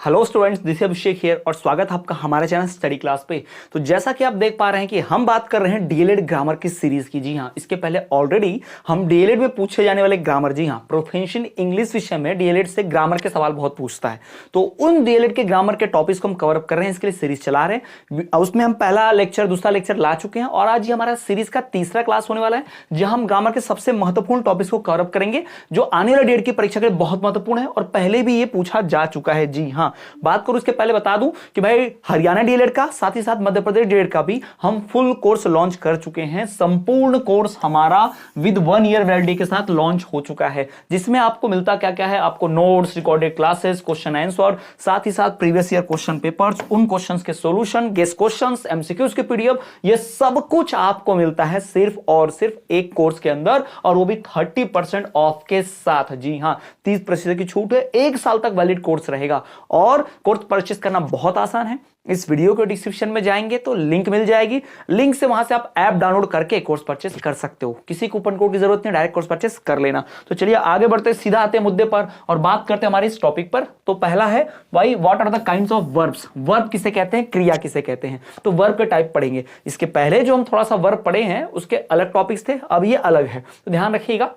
Hello students, this is Abhishek here और स्वागत है आपका हमारे चैनल स्टडी क्लास पे। तो जैसा कि आप देख पा रहे हैं कि हम बात कर रहे हैं डीएलएड ग्रामर की सीरीज की। जी हाँ, इसके पहले ऑलरेडी हम डीएलएड में पूछे जाने वाले ग्रामर, जी हाँ, प्रोफेशनल इंग्लिश विषय में डीएलएड से ग्रामर के सवाल बहुत पूछता है, तो उन डीएलएड के ग्रामर के टॉपिक्स को हम कवर अप कर रहे हैं। इसके लिए सीरीज चला रहे हैं, उसमें हम पहला लेक्चर दूसरा लेक्चर ला चुके हैं और आज ये हमारा सीरीज का तीसरा क्लास होने वाला है, जहां हम ग्रामर के सबसे महत्वपूर्ण टॉपिक्स को कवर अप करेंगे जो आने वाले डेट की परीक्षा के लिए बहुत महत्वपूर्ण है और पहले भी ये पूछा जा चुका है। जी हाँ, बात करूं इसके पहले बता दूं कि भाई हरियाणा डीएलएड का साथ ही साथ मध्य प्रदेश डीएलएड का भी हम फुल कोर्स लॉन्च कर चुके हैं। संपूर्ण कोर्स हमारा विद 1 ईयर वैलिडिटी के साथ लॉन्च हो चुका है, जिसमें आपको मिलता क्या क्या है, आपको notes, recorded classes, question answer, साथ ही साथ प्रीवियस ईयर क्वेश्चन पेपर्स, उन क्वेश्चंस के सॉल्यूशन, गेस्ट क्वेश्चंस, एमसीक्यूज के पीडीएफ, ये सब कुछ आपको मिलता है सिर्फ और सिर्फ एक कोर्स के अंदर, और वो भी 30% ऑफ के साथ। जी हाँ, 30% की छूट है, 1 साल तक वैलिड कोर्स रहेगा और कोर्स परचेस करना बहुत आसान है। इस वीडियो के डिस्क्रिप्शन में जाएंगे तो लिंक मिल जाएगी, लिंक से वहां से आप ऐप डाउनलोड करके कोर्स परचेस कर सकते हो। किसी कूपन कोड की जरूरत नहीं, डायरेक्ट कोर्स परचेस कर लेना। तो चलिए आगे बढ़ते, सीधा आते हैं मुद्दे पर और बात करते हैं हमारे इस टॉपिक पर। तो पहला है भाई, what are the kinds of verbs. Verb किसे कहते हैं, क्रिया किसे कहते हैं, तो वर्ब के टाइप पढ़ेंगे। इसके पहले जो हम थोड़ा सा वर्ब पढ़े हैं उसके अलग टॉपिक्स थे, अब ये अलग है, तो ध्यान रखिएगा।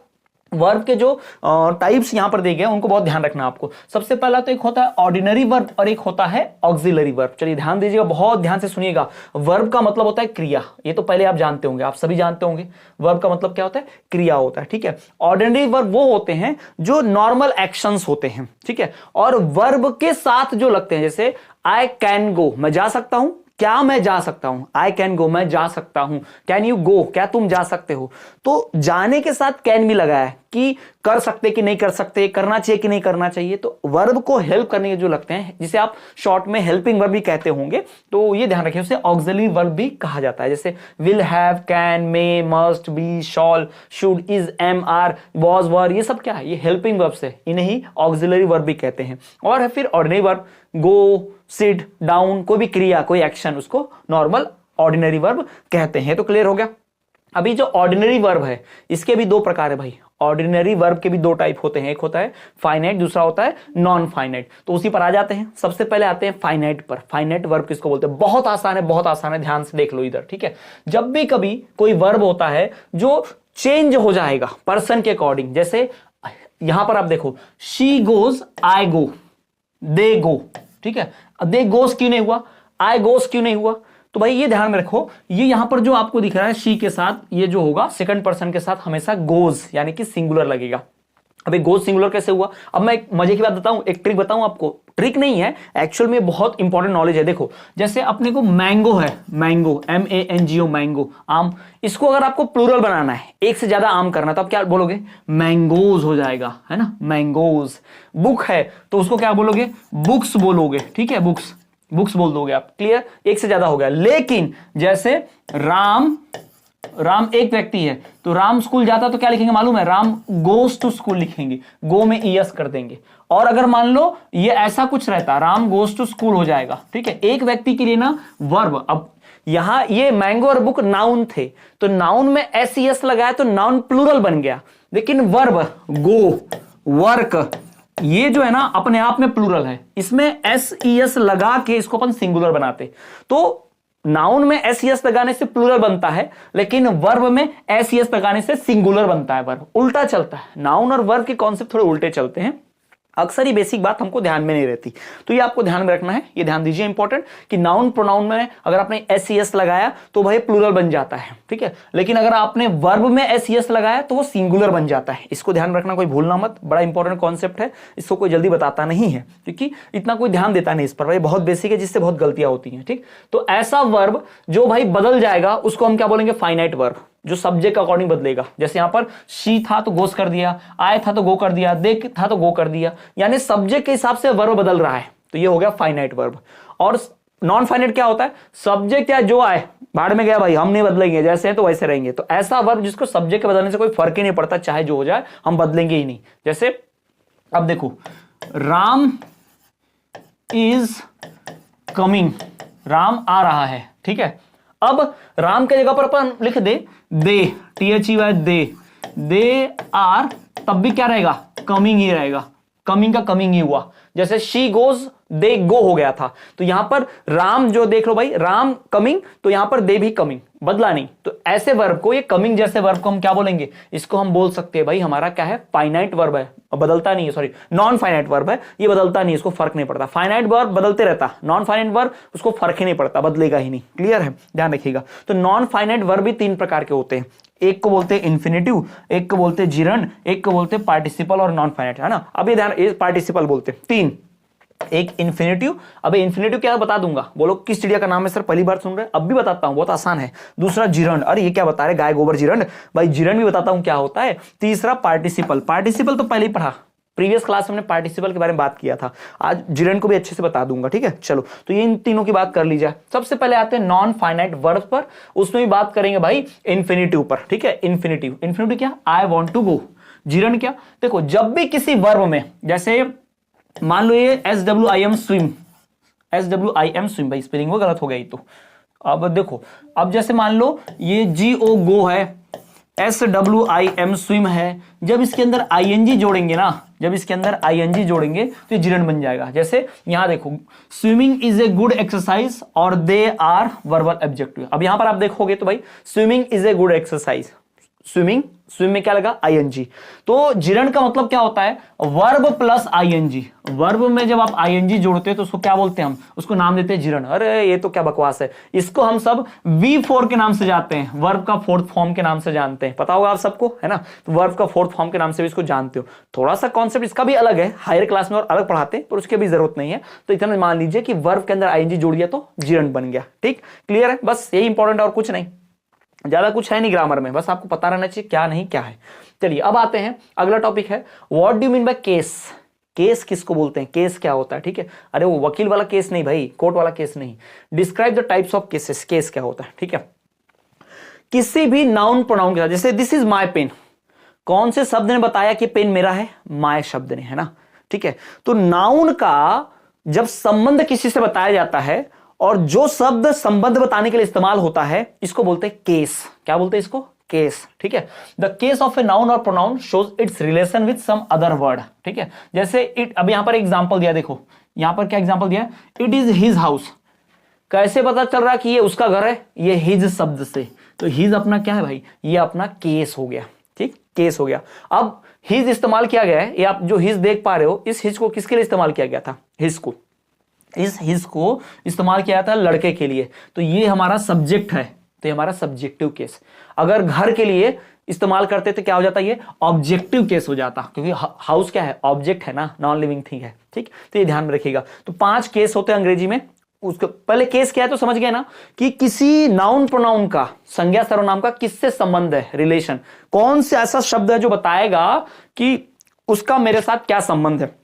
वर्ब के जो टाइप्स यहां पर दिए गए उनको बहुत ध्यान रखना आपको। सबसे पहला तो एक होता है ऑर्डिनरी वर्ब और एक होता है ऑक्सिलरी वर्ब। चलिए ध्यान दीजिएगा, बहुत ध्यान से सुनिएगा। वर्ब का मतलब होता है क्रिया, ये तो पहले आप जानते होंगे, आप सभी जानते होंगे वर्ब का मतलब क्या होता है, क्रिया होता है। ठीक है, ऑर्डिनरी वर्ब वो होते हैं जो नॉर्मल एक्शंस होते हैं। ठीक है, और वर्ब के साथ जो लगते हैं, जैसे आई कैन गो, मैं जा सकता हूं, क्या मैं जा सकता हूं, आई कैन गो, मैं जा सकता हूं। कैन यू गो, क्या तुम जा सकते हो। तो जाने के साथ कैन भी लगा है कि कर सकते कि नहीं कर सकते, करना चाहिए कि नहीं करना चाहिए। तो वर्ब को हेल्प करने के जो लगते हैं, जिसे आप शॉर्ट में हेल्पिंग वर्ब भी कहते होंगे, तो ये ध्यान रखिए, उसे ऑक्सिलरी वर्ब भी कहा जाता है। जैसे will, have, can, may, must, be, shall, should, is, am, are, was, were, ये सब क्या है, ये हेल्पिंग वर्ब्स है, इन्हें ऑक्सिलरी वर्ब भी कहते हैं। और है फिर ऑर्डिनरी वर्ब, गो, सिट, डाउन, कोई भी क्रिया, कोई एक्शन, उसको नॉर्मल ऑर्डिनरी वर्ब कहते हैं। तो क्लियर हो गया। अभी जो ऑर्डिनरी वर्ब है इसके भी 2 प्रकार है भाई। ऑर्डिनरी वर्ब के भी 2 टाइप होते हैं, एक होता है फाइनाइट, दूसरा होता है नॉन फाइनाइट। तो उसी पर आ जाते हैं। सबसे पहले आते हैं फाइनाइट पर। फाइनाइट वर्ब किसको बोलते हैं, बहुत आसान है, बहुत आसान है, ध्यान से देख लो इधर। ठीक है, जब भी कभी कोई वर्ब होता है जो चेंज हो जाएगा पर्सन के अकॉर्डिंग, जैसे यहां पर आप देखो, शी गोज, आई गो, दे गो। ठीक है, दे गोस क्यों नहीं हुआ, आई गोस क्यों नहीं हुआ, तो भाई ये ध्यान में रखो। ये यहां पर जो आपको दिख रहा है शी के साथ, ये जो होगा सेकंड पर्सन के साथ हमेशा गोज यानी कि सिंगुलर लगेगा। अबे गोज सिंगुलर कैसे हुआ, अब मैं एक मजे की बात बताऊं, एक ट्रिक बताऊं आपको। ट्रिक नहीं है, एक्चुअल में बहुत इंपॉर्टेंट नॉलेज है। देखो, जैसे अपने को मैंगो है, मैंगो, MANGO, मैंगो, आम, इसको अगर आपको प्लूरल बनाना है, एक से ज्यादा आम करना, तो आप क्या बोलोगे, मैंगोज हो जाएगा, है ना, मैंगोज। बुक है तो उसको क्या बोलोगे, बुक्स बोलोगे। ठीक है, बुक्स, बुक्स बोल दोगे आप। क्लियर, एक से ज्यादा हो गया। लेकिन जैसे राम, राम एक व्यक्ति है तो राम स्कूल जाता तो क्या लिखेंगे मालूम है, राम गोस टू स्कूल लिखेंगे, गो में ईएस कर देंगे। और अगर मान लो ये ऐसा कुछ रहता, राम गोस टू स्कूल हो जाएगा। ठीक है, एक व्यक्ति के लिए ना वर्ब, अब यहां ये मैंगो और बुक नाउन थे तो नाउन में SES लगाया तो नाउन प्लूरल बन गया, लेकिन वर्ब गो, वर्क, ये जो है ना अपने आप में प्लूरल है, इसमें SES लगा के इसको अपन सिंगुलर बनाते। तो नाउन में SES लगाने से प्लूरल बनता है, लेकिन वर्ब में SES लगाने से सिंगुलर बनता है। वर्ब उल्टा चलता है, नाउन और वर्ब के कॉन्सेप्ट थोड़े उल्टे चलते हैं। अक्सर ये बेसिक बात हमको ध्यान में नहीं रहती, तो ये आपको ध्यान में रखना है। ये ध्यान दीजिए इंपॉर्टेंट, कि नाउन प्रोनाउन में अगर आपने SES लगाया तो भाई प्लूरल बन जाता है। ठीक है, लेकिन अगर आपने वर्ब में SES लगाया तो वो सिंगुलर बन जाता है। इसको ध्यान रखना, कोई भूलना मत, बड़ा इंपॉर्टेंट कॉन्सेप्ट है, इसको कोई जल्दी बताता नहीं है क्योंकि इतना कोई ध्यान देता नहीं इस पर, भाई बहुत बेसिक है, जिससे बहुत गलतियां होती हैं। ठीक, तो ऐसा वर्ब जो भाई बदल जाएगा उसको हम क्या बोलेंगे, फाइनाइट वर्ब, जो सब्जेक्ट के अकॉर्डिंग बदलेगा। जैसे यहां पर शी था तो गोस कर दिया, आए था तो गो कर दिया, दे था तो गो कर दिया, यानी सब्जेक्ट के हिसाब से वर्ब बदल रहा है, तो ये हो गया फाइनाइट वर्ब। और नॉन फाइनाइट क्या होता है, सब्जेक्ट या जो आए भाड़ में गया भाई, हम नहीं बदलेंगे, जैसे है तो वैसे रहेंगे। तो ऐसा वर्ब जिसको सब्जेक्ट के बदलने से कोई फर्क ही नहीं पड़ता, चाहे जो हो जाए हम बदलेंगे ही नहीं। जैसे अब देखो, राम इज कमिंग, राम आ रहा है। ठीक है, अब राम के जगह पर अपन लिख दे दे, THEY, दे आर, तब भी क्या रहेगा, कमिंग ही रहेगा। कमिंग का कमिंग ही हुआ। जैसे शी गोज दे गो हो गया था, तो यहां पर राम जो देख लो भाई, राम कमिंग, तो यहां पर दे भी कमिंग, बदला नहीं। तो ऐसे वर्ब को, ये कमिंग जैसे वर्ब को हम क्या बोलेंगे, इसको हम बोल सकते हैं भाई हमारा क्या है, फाइनाइट वर्ब है, बदलता नहीं है, सॉरी नॉन फाइनाइट वर्ब है, ये बदलता नहीं है, इसको फर्क नहीं पड़ता। फाइनाइट वर्ब बदलते रहता, नॉन फाइनाइट वर्ब उसको फर्क ही नहीं पड़ता, बदलेगा ही नहीं। क्लियर है, ध्यान रखिएगा। तो नॉन फाइनाइट वर्ब भी 3 प्रकार के होते हैं, एक को बोलते हैं इन्फिनेटिव, एक को बोलते हैं जिरंड, एक को बोलते हैं पार्टिसिपल और नॉन फाइनाइट, है ना। अब ये ध्यान, ये पार्टिसिपल बोलते हैं 3, एक इन्फिनेटिव, अबे इन्फिनेटिव क्या बता दूंगा, बोलो किस चिड़िया का नाम है सर, पहली बार सुन रहे, अब भी बताता हूं, बहुत आसान है। दूसरा जिरंड, अरे ये क्या बता रहे, गाय गोबर जिरंड, भाई जिरंड भी बताता हूं क्या होता है। तीसरा पार्टिसिपल, पार्टिसिपल तो पहले ही पढ़ा, प्रीवियस क्लास में हमने पार्टिसिपल के बारे में बात किया था, आज जिरंड को भी अच्छे से बता दूंगा, ठीक है। चलो, तो ये इन तीनों की बात कर लीजिए। सबसे पहले आते हैं नॉन फाइनाइट वर्ब पर, उसमें भी बात करेंगे भाई इन्फिनेटिव पर, ठीक है। इन्फिनेटिव, इन्फिनेटिव क्या, I want to go. Gerund क्या, देखो जब भी किसी वर्ब में, जैसे मान लो ये SWIM स्विम, SWIM स्विम, भाई स्पेलिंग वो गलत हो गई तो, अब देखो, अब जैसे मान लो ये GO गो है, SWIM स्विम है, जब इसके अंदर ING जोड़ेंगे ना, जब इसके अंदर ING जोड़ेंगे तो ये जिरंड बन जाएगा। जैसे यहां देखो, swimming is a good exercise और दे आर वर्बल एडजेक्टिव। अब यहां पर आप देखोगे तो भाई swimming is a good exercise, swimming, swim में क्या लगा, ING। तो जिरंड का मतलब क्या होता है, वर्ब प्लस ING। वर्ब में जब आप ING जोड़ते हैं तो उसको क्या बोलते हैं, हम उसको नाम देते हैं जिरंड। अरे ये तो क्या बकवास है, इसको हम सब V4 के नाम से जानते हैं, वर्ब का 4th फॉर्म के नाम से जानते हैं, पता होगा आप सबको, है ना। तो वर्ब का 4th फॉर्म के नाम से भी इसको जानते हो। थोड़ा सा कॉन्सेप्ट इसका भी अलग है, हायर क्लास में और अलग पढ़ाते हैं, पर उसकी भी जरूरत नहीं है। तो इतना मान लीजिए कि वर्ब के अंदर ING जोड़ दिया तो जिरंड बन गया, ठीक, क्लियर है, बस यही इंपॉर्टेंट और कुछ नहीं, ज्यादा कुछ है नहीं ग्रामर में, बस आपको पता रहना चाहिए क्या नहीं क्या है। चलिए अब आते हैं, अगला टॉपिक है what do you mean by case. Case किसको बोलते हैं, केस क्या होता है, ठीक है। अरे वो वकील वाला केस नहीं भाई, कोर्ट वाला केस नहीं। Describe the types of cases, case क्या होता है, ठीक है। किसी भी नाउन प्रोनाउन के साथ, जैसे दिस इज माय पेन, कौन से शब्द ने बताया कि पेन मेरा है, माय शब्द ने, है ना, ठीक है। तो नाउन का जब संबंध किसी से बताया जाता है और जो शब्द संबंध बताने के लिए इस्तेमाल होता है, इसको बोलते हैं केस। क्या बोलते हैं इसको, केस, ठीक है। The case of a noun और pronoun shows its relation with some other word, ठीक है। जैसे इट, अब यहां पर एग्जांपल दिया, देखो यहां पर क्या एग्जांपल दिया, इट इज हिज हाउस। कैसे पता चल रहा कि ये उसका घर है, ये हिज शब्द से, तो हिज अपना क्या है भाई, ये अपना केस हो गया, ठीक, केस हो गया। अब हिज इस्तेमाल किया गया है, ये आप जो हिज देख पा रहे हो, इस हिज को किसके लिए इस्तेमाल किया गया था, हिज को, इस हिज को इस्तेमाल किया था लड़के के लिए, तो ये हमारा सब्जेक्ट है, तो ये हमारा सब्जेक्टिव केस। अगर घर के लिए इस्तेमाल करते तो क्या हो जाता, ये ऑब्जेक्टिव केस हो जाता, क्योंकि हाउस क्या है, ऑब्जेक्ट है ना, नॉन लिविंग थिंग है, ठीक। तो ये ध्यान में रखिएगा। तो 5 केस होते हैं अंग्रेजी में। उसको पहले केस क्या है तो समझ गए ना, कि किसी नाउन प्रोनाउन का, संज्ञा सर्वनाम का किससे संबंध है, रिलेशन, कौन सा ऐसा शब्द है जो बताएगा कि उसका मेरे साथ क्या संबंध है।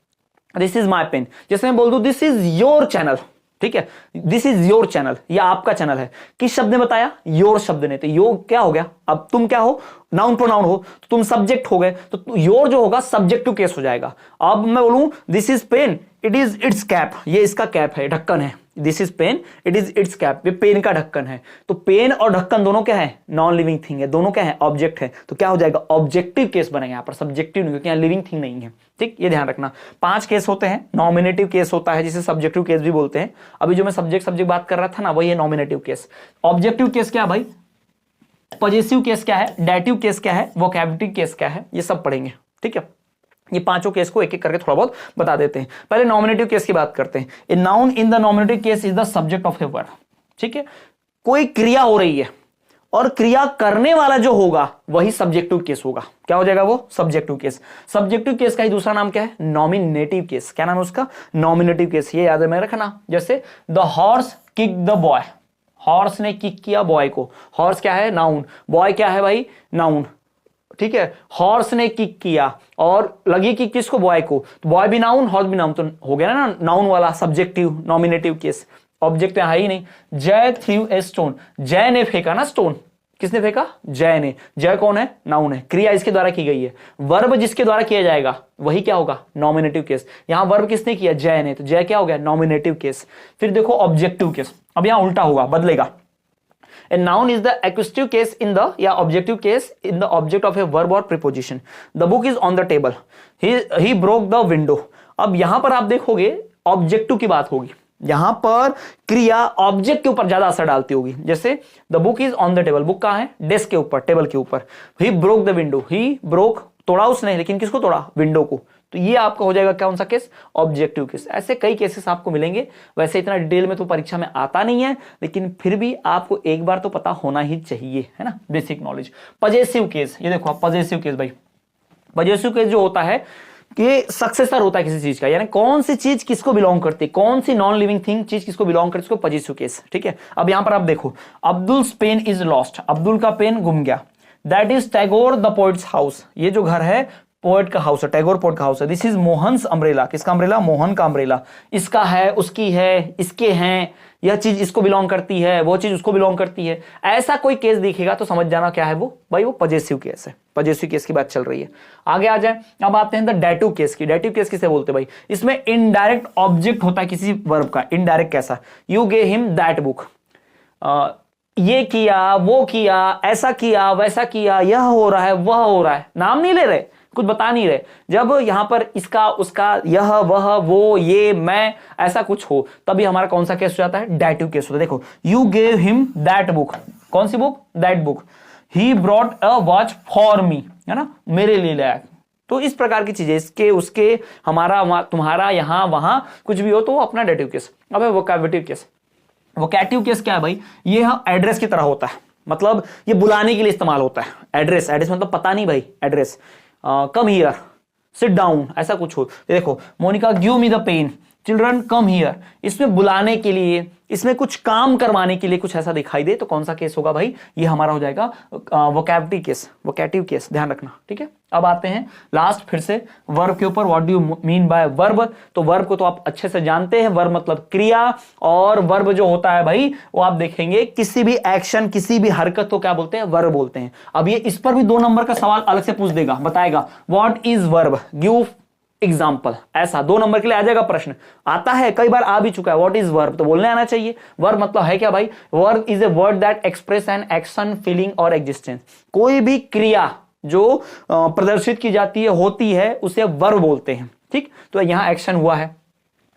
दिस इज माई पेन, जैसे मैं बोल दूं दिस इज योर चैनल, ठीक है, दिस इज योर चैनल, ये आपका चैनल है, किस शब्द ने बताया, योर शब्द ने। तो योर क्या हो गया, अब तुम क्या हो, नाउन प्रोनाउन हो, तो तुम सब्जेक्ट हो गए, तो योर जो होगा सब्जेक्टिव केस हो जाएगा। अब मैं बोलूं this is pen, it is its cap, ये इसका कैप है, ढक्कन है, this is pen, it is its cap, ये पेन का ढक्कन है। तो पेन और ढक्कन दोनों क्या है, नॉन लिविंग थिंग है, दोनों क्या है, ऑब्जेक्ट है। तो क्या हो जाएगा, ऑब्जेक्टिव केस बनेगा, यहाँ पर सब्जेक्टिव नहीं, क्योंकि यहाँ लिविंग थिंग नहीं है, ठीक, ये ध्यान रखना। 5 केस होते हैं। नॉमिनेटिव केस होता है, जिसे सब्जेक्टिव केस भी बोलते हैं। अभी जो मैं सब्जेक्ट बात कर रहा था ना, वही है नॉमिनेटिव केस। ऑब्जेक्टिव केस क्या भाई, पॉजेसिव केस क्या है, डेटिव केस क्या है, वोकैब्युलरी केस क्या है, ये सब पढ़ेंगे, ठीक है। ये 5 केस को एक एक करके थोड़ा बहुत बता देते हैं। पहले नॉमिनेटिव केस की बात करते हैं। A noun in the nominative case is the subject of a word, ठीक है। कोई क्रिया हो रही है और क्रिया करने वाला जो होगा वही सब्जेक्टिव केस होगा। क्या हो जाएगा वो, सब्जेक्टिव केस। सब्जेक्टिव केस का ही दूसरा नाम क्या है, नॉमिनेटिव केस। क्या नाम है उसका, नॉमिनेटिव केस, ये याद में रखना। जैसे the horse kick the boy, horse ने किक किया बॉय को। हॉर्स क्या है, नाउन, बॉय क्या है भाई, नाउन, ठीक है। हॉर्स ने किक किया और लगी किक किसको, बॉय को, तो बॉय भी नाउन, हॉर्स भी नाउन, तो हो गया ना नाउन वाला सब्जेक्टिव नॉमिनेटिव केस। ऑब्जेक्ट है ही नहीं। जय थ्रू ए स्टोन, जय ने फेंका ना स्टोन, किसने फेंका, जय ने। जय कौन है, नाउन है, क्रिया इसके द्वारा की गई है। वर्ब जिसके द्वारा किया जाएगा वही क्या होगा, नॉमिनेटिव केस। यहां वर्ब किसने किया, जय ने, तो जय क्या हो गया, नॉमिनेटिव केस। फिर देखो ऑब्जेक्टिव केस, अब यहां उल्टा होगा, बदलेगा। A noun is the accusative case in the या objective case in the object of a verb or preposition. The book is on the table. He broke the window. अब यहां पर आप देखोगे ऑब्जेक्टिव की बात होगी, यहां पर क्रिया ऑब्जेक्ट के ऊपर ज्यादा असर डालती होगी। जैसे the book is on the table, book कहां है? डेस्क के ऊपर, टेबल के ऊपर। He broke the window, he broke, तोड़ा उसने, लेकिन किसको तोड़ा? विंडो को। तो ये आपका हो जाएगा कौन सा केस? Objective case. ऐसे कई केसेस आपको मिलेंगे, वैसे इतना डिटेल में तो परीक्षा में आता नहीं है, लेकिन फिर भी आपको एक बार तो पता होना ही चाहिए, है ना, बेसिक नॉलेज। पजेसिव केस, ये देखो आप, पजेसिव केस भाई, पजेसिव केस जो होता है कि सक्सेसर होता है किसी चीज का, यानी कौन सी चीज किसको बिलोंग करती है, कौन सी नॉन लिविंग थिंग चीज किसको बिलोंग करती है, उसको पजेसिव केस। ठीक है, अब यहां पर आप देखो, Abdul's pen is lost, Abdul का पेन गुम गया। That is Tagore the poets house, ये जो घर है पोएट का हाउस है, टैगोर पोएट का हाउस है। दिस इज मोहन्स अम्ब्रेला, किसका अम्ब्रेला? मोहन का अम्ब्रेला। इसका है, उसकी है, इसके हैं, यह चीज इसको बिलोंग करती है, वो चीज उसको बिलोंग करती है। ऐसा कोई केस दिखेगा तो समझ जाना क्या है वो भाई, वो पजेसिव केस है। पजेसिव केस की बात चल रही है। आगे आ जाए, अब आते हैं द डेटिव केस की। डेटिव केस किसे बोलते हैं भाई? इसमें इनडायरेक्ट ऑब्जेक्ट होता है किसी वर्ब का। इनडायरेक्ट कैसा? You gave him that book, ये किया, वो किया, ऐसा किया, वैसा किया, यह हो रहा है, वह हो रहा है, नाम नहीं ले रहे, कुछ बता नहीं रहे। जब यहां पर इसका, उसका, यह, वह, वो, ये, मैं, ऐसा कुछ हो, तभी हमारा कौन सा केस हो जाता है? डेटिव केस होता है। देखो, you gave him that book, कौन सी book? That book. He brought a watch for me, है ना, मेरे लिए लाया। तो इस प्रकार की चीजें, इसके, उसके, हमारा, तुम्हारा, यहां, वहां, कुछ भी हो तो वो अपना डेटिव केस। अब है वोकैबुलेटिव केस। वोकैटिव केस क्या है भाई? ये एड्रेस की तरह होता है, मतलब ये बुलाने के लिए इस्तेमाल होता है। एड्रेस, एड्रेस मतलब पता नहीं भाई, address. Come here, sit down, ऐसा कुछ हो। देखो, Monica give me the pen, children come here, इसमें बुलाने के लिए, इसमें कुछ काम करवाने के लिए कुछ ऐसा दिखाई दे तो कौन सा केस होगा भाई? ये हमारा हो जाएगा वोकैबुलरी केस, वोकैटिव केस, ध्यान रखना। ठीक है, अब आते हैं लास्ट फिर से वर्ब के ऊपर। What do you mean by verb? तो वर्ब को तो आप अच्छे से जानते हैं, वर्ब मतलब क्रिया, और वर्ब जो होता है भाई वो आप देखेंगे किसी भी एक्शन, किसी भी हरकत को क्या बोलते हैं? वर्ब बोलते हैं। अब ये इस पर भी 2 नंबर का सवाल अलग से पूछ देगा, बताएगा what is verb, give example, ऐसा 2 नंबर के लिए आ जाएगा प्रश्न। आता है, कई बार आ भी चुका है। व्हाट इज वर्ब, तो बोलने आना चाहिए। वर्ब मतलब है क्या भाई? Verb is a word that express an action, feeling और एग्जिस्टेंस। कोई भी क्रिया जो प्रदर्शित की जाती है, होती है, उसे वर्ब बोलते हैं। ठीक, तो यहां एक्शन हुआ है।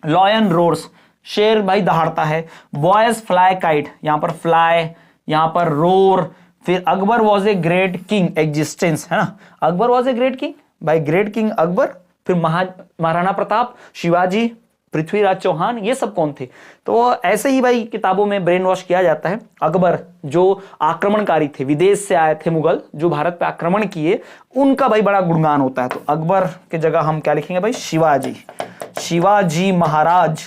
लॉयन रोर्स, शेर भाई दहाड़ता है। बॉयज फ्लाई काइट, यहां पर फ्लाई, यहां पर रोर। फिर Akbar was a great king, existence, है ना, Akbar was a great king, भाई ग्रेट किंग अकबर। फिर महाराणा प्रताप, शिवाजी, पृथ्वीराज चौहान, ये सब कौन थे? तो ऐसे ही भाई किताबों में ब्रेन वॉश किया जाता है। अकबर जो आक्रमणकारी थे, विदेश से आए थे मुगल, जो भारत पे आक्रमण किए, उनका भाई बड़ा गुणगान होता है। तो अकबर की जगह हम क्या लिखेंगे भाई? शिवाजी, शिवाजी महाराज,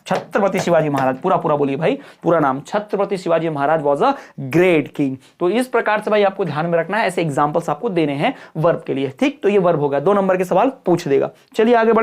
छत्रपति शिवाजी महाराज, पूरा पूरा बोलिए भाई, पूरा नाम। Chhatrapati Shivaji Maharaj was a great king. तो इस प्रकार से भाई आपको ध्यान में रखना है, ऐसे एग्जांपल्स आपको देने हैं वर्ब के लिए। ठीक, तो ये वर्ब होगा, 2 नंबर के सवाल पूछ देगा। चलिए आगे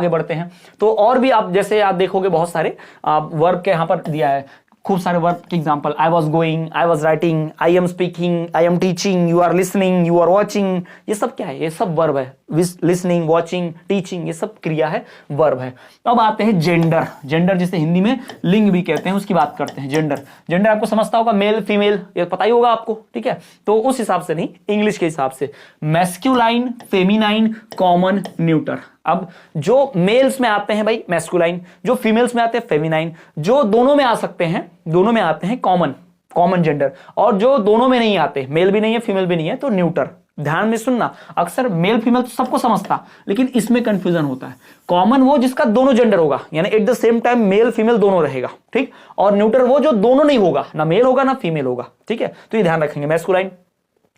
बढ़ते हैं। तो और भी आप, जैसे आप देखोगे बहुत सारे वर्ब के यहां पर दिया है, खूब सारे वर्ब के example. I was going, I was writing, I am speaking, I am teaching, you are listening, you are watching, ये सब क्या है? ये सब वर्ब है। लिसनिंग, वॉचिंग, टीचिंग, ये सब क्रिया है, वर्ब है। अब आते हैं जेंडर। जेंडर जिसे हिंदी में लिंग भी कहते हैं, उसकी बात करते हैं। जेंडर, जेंडर आपको समझता होगा, मेल फीमेल, ये पता ही होगा आपको। ठीक है, तो उस हिसाब से नहीं, इंग्लिश के हिसाब से मैस्कुलाइन, फेमिनाइन, कॉमन, न्यूटर। अब जो मेल्स में आते हैं भाई मैस्कुलाइन, जो फीमेल्स में आते हैं फेमिनाइन, जो दोनों में आ सकते हैं, दोनों में आते हैं कॉमन जेंडर, और जो दोनों में नहीं आते, मेल भी नहीं है फीमेल भी नहीं है, तो न्यूटर। ध्यान में सुनना, अक्सर मेल फीमेल तो सबको समझता, लेकिन इसमें कंफ्यूजन होता है। कॉमन वो जिसका दोनों जेंडर होगा, यानी at the same time male female दोनों रहेगा। ठीक, और न्यूटर वो जो दोनों नहीं होगा, ना मेल होगा ना फीमेल होगा। ठीक है, तो ये ध्यान रखेंगे। मैस्कुलाइन,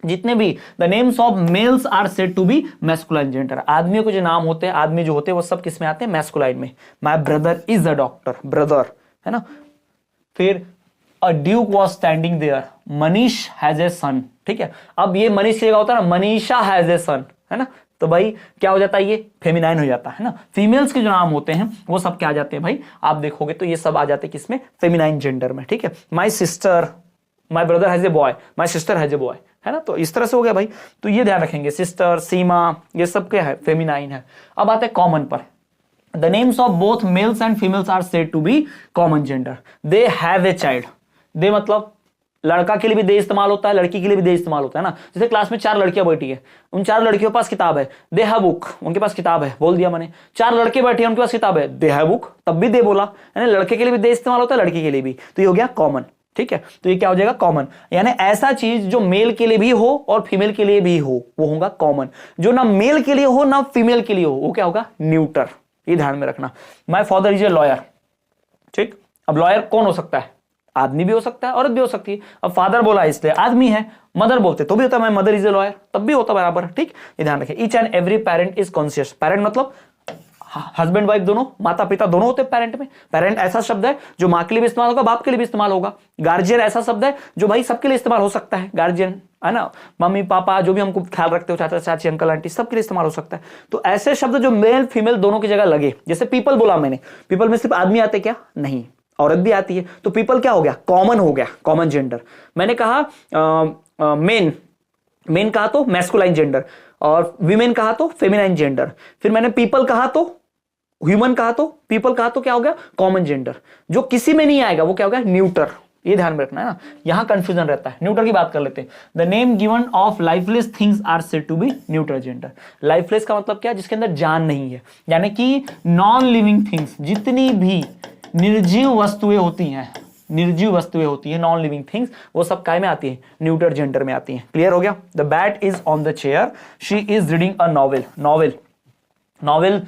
जितने भी the names of males are said to be masculine gender. आदमियों के जो नाम होते हैं, आदमी जो होते हैं, वो सब किस में आते हैं? मैस्कुलाइन में। My brother is a doctor, brother, है ना। फिर a duke was standing there, Manish has a son. ठीक है, अब ये मनीष की जगह होता है ना मनीषा हैज ए सन, है ना। तो भाई क्या हो जाता है? ये फेमिनाइन हो जाता है ना। फीमेल्स के जो नाम होते हैं वो सब क्या आ जाते हैं भाई? आप देखोगे तो ये सब आ जाते हैं किसमें? फेमिनाइन जेंडर में। ठीक है, my sister, my brother has a boy, my sister has a boy, है ना। तो इस तरह से हो गया भाई, तो ये ध्यान रखेंगे। सिस्टर, सीमा, ये सब क्या है? फेमिनाइन है। अब आते हैं कॉमन पर। The names of both males and females are said to be common gender. They have a child, they मतलब लड़का के लिए भी दे इस्तेमाल होता है, लड़की के लिए भी दे इस्तेमाल होता है ना। जैसे क्लास में 4 लड़कियां बैठी है, उन 4 लड़कियों के पास किताब है, दे हैव बुक, उनके पास किताब है, बोल दिया मैंने। 4 लड़के बैठे हैं, उनके पास किताब है, दे हैव बुक, तब भी दे बोला, यानी लड़के के लिए भी दे इस्तेमाल होता है, लड़की के लिए भी। तो ये हो गया कॉमन, ठीक है। तो ये क्या हो जाएगा, कॉमन, यानी ऐसा चीज जो मेल के लिए भी हो और फीमेल के लिए भी हो, वो होगा कॉमन। जो ना मेल के लिए हो ना फीमेल के लिए हो, वो क्या होगा, न्यूटर। ये ध्यान में रखना। My father is a lawyer, ठीक। अब लॉयर कौन हो सकता है, आदमी भी हो सकता है, औरत भी हो सकती है। अब फादर बोला इसलिए आदमी है, मदर बोलते तो भी होता है, my mother is a lawyer, तब भी होता बराबर, ठीक। ये ध्यान रखें। Each and every parent is conscious, parent मतलब हस्बैंड वाइफ दोनों, माता पिता दोनों होते हैं पेरेंट में। पेरेंट ऐसा शब्द है जो मां के लिए भी इस्तेमाल होगा, बाप के लिए भी इस्तेमाल होगा। गार्जियन ऐसा शब्द है जो भाई सबके लिए इस्तेमाल हो सकता है, गार्जियन है ना, मम्मी पापा जो भी हमको ख्याल रखते हो, चाचा चाची अंकल आंटी, सबके लिए इस्तेमाल हो सकता है। तो ऐसे शब्द जो मेल फीमेल दोनों की जगह लगे, जैसे पीपल बोला मैंने, पीपल में सिर्फ आदमी आते क्या, नहीं, औरत भी आती है। तो पीपल क्या हो गया, कॉमन हो गया, कॉमन जेंडर। मैंने कहा मेन, मेन कहा तो मैस्कुलाइन जेंडर, और विमेन कहा तो फेमिनाइन जेंडर। फिर मैंने पीपल कहा तो ह्यूमन, कहा तो पीपल, कहा तो क्या हो गया, कॉमन जेंडर। जो किसी में नहीं आएगा वो क्या हो गया, न्यूटर। ये ध्यान में रखना है ना, यहां कंफ्यूजन रहता है। न्यूटर की बात कर लेते हैं। The name given of lifeless things are said to be neuter gender. Lifeless का मतलब क्या, जिसके अंदर जान नहीं है, यानी कि नॉन लिविंग थिंग्स, जितनी भी निर्जीव वस्तुएं होती हैं, निर्जीव वस्तुएं होती हैं, नॉन लिविंग थिंग्स, वो सब काय में आती है, न्यूटर जेंडर में आती हैं। क्लियर हो गया। The bat is on the chair, she is reading a novel. Novel, novel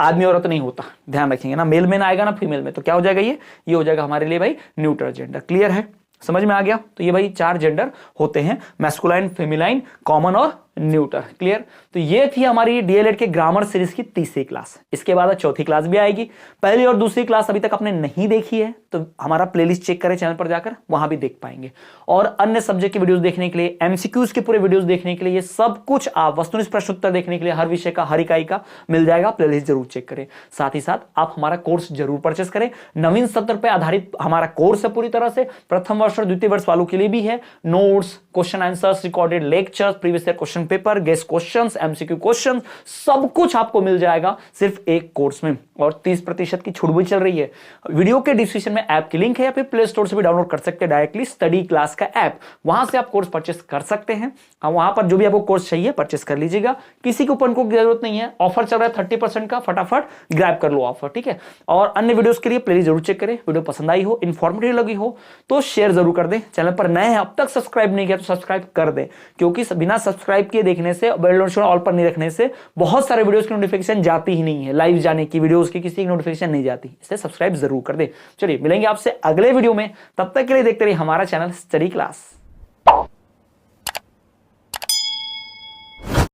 आदमी औरत नहीं होता, ध्यान रखेंगे ना, मेल में ना आएगा ना फीमेल में, तो क्या हो जाएगा, ये हो जाएगा हमारे लिए भाई न्यूट्रल जेंडर। क्लियर है, समझ में आ गया। तो ये भाई 4 जेंडर होते हैं, मैस्कुलाइन, फेमिनाइन, कॉमन और न्यूटर। क्लियर। तो ये थी हमारी डीएलएड के ग्रामर सीरीज की तीसरी क्लास। इसके बाद चौथी क्लास भी आएगी। पहली और दूसरी क्लास अभी तक आपने नहीं देखी है तो हमारा प्लेलिस्ट चेक करें चैनल पर जाकर, वहां भी देख पाएंगे। और अन्य सब्जेक्ट की वीडियोस देखने के लिए, एमसीक्यूज के पूरे वीडियोस देखने के लिए, ये सब कुछ आप वस्तुनिष्ठ प्रश्न उत्तर देखने के लिए हर विषय का, हर इकाई का मिल जाएगा। प्लेलिस्ट जरूर चेक करें। साथ ही साथ आप हमारा कोर्स जरूर परचेस करें। नवीन सत्र पर आधारित हमारा कोर्स है पूरी तरह से। प्रथम वर्ष और द्वितीय वर्ष वालों के लिए भी है। Notes, question answers, recorded lectures, previous year question paper, guest questions, MCQ questions, सब कुछ आपको मिल जाएगा सिर्फ एक कोर्स में। और 30% की छूट भी चल रही है। वीडियो के डिस्क्रिप्शन में ऐप की लिंक है, या फिर प्ले स्टोर से भी डाउनलोड कर सकते हैं डायरेक्टली स्टडी क्लास का ऐप, वहां से आप कोर्स परचेस कर सकते हैं। वहां पर जो भी आपको कोर्स चाहिए परचेस कर लीजिएगा। किसी कूपन को जरूरत नहीं है, ऑफर चल रहा है 30% का, फटाफट ग्रैब कर लो ऑफर, ठीक है। और अन्य वीडियोस के लिए प्लेलिस्ट जरूर चेक करें। वीडियो पसंद आई हो, इंफॉर्मेटिव लगी हो तो शेयर जरूर कर दें। चैनल पर नए हैं, अब तक सब्सक्राइब नहीं किया तो सब्सक्राइब कर दें, क्योंकि बिना सब्सक्राइब किए देखने से, बेल नोटिफिकेशन ऑल पर नहीं रखने से बहुत सारे वीडियोस की नोटिफिकेशन जाती ही नहीं है। लाइव जाने की, वीडियोस की किसी की नोटिफिकेशन नहीं जाती, इसलिए सब्सक्राइब जरूर कर दे। चलिए मिलेंगे आपसे अगले वीडियो में, तब तक के लिए देखते रहिए हमारा चैनल स्टडी क्लास।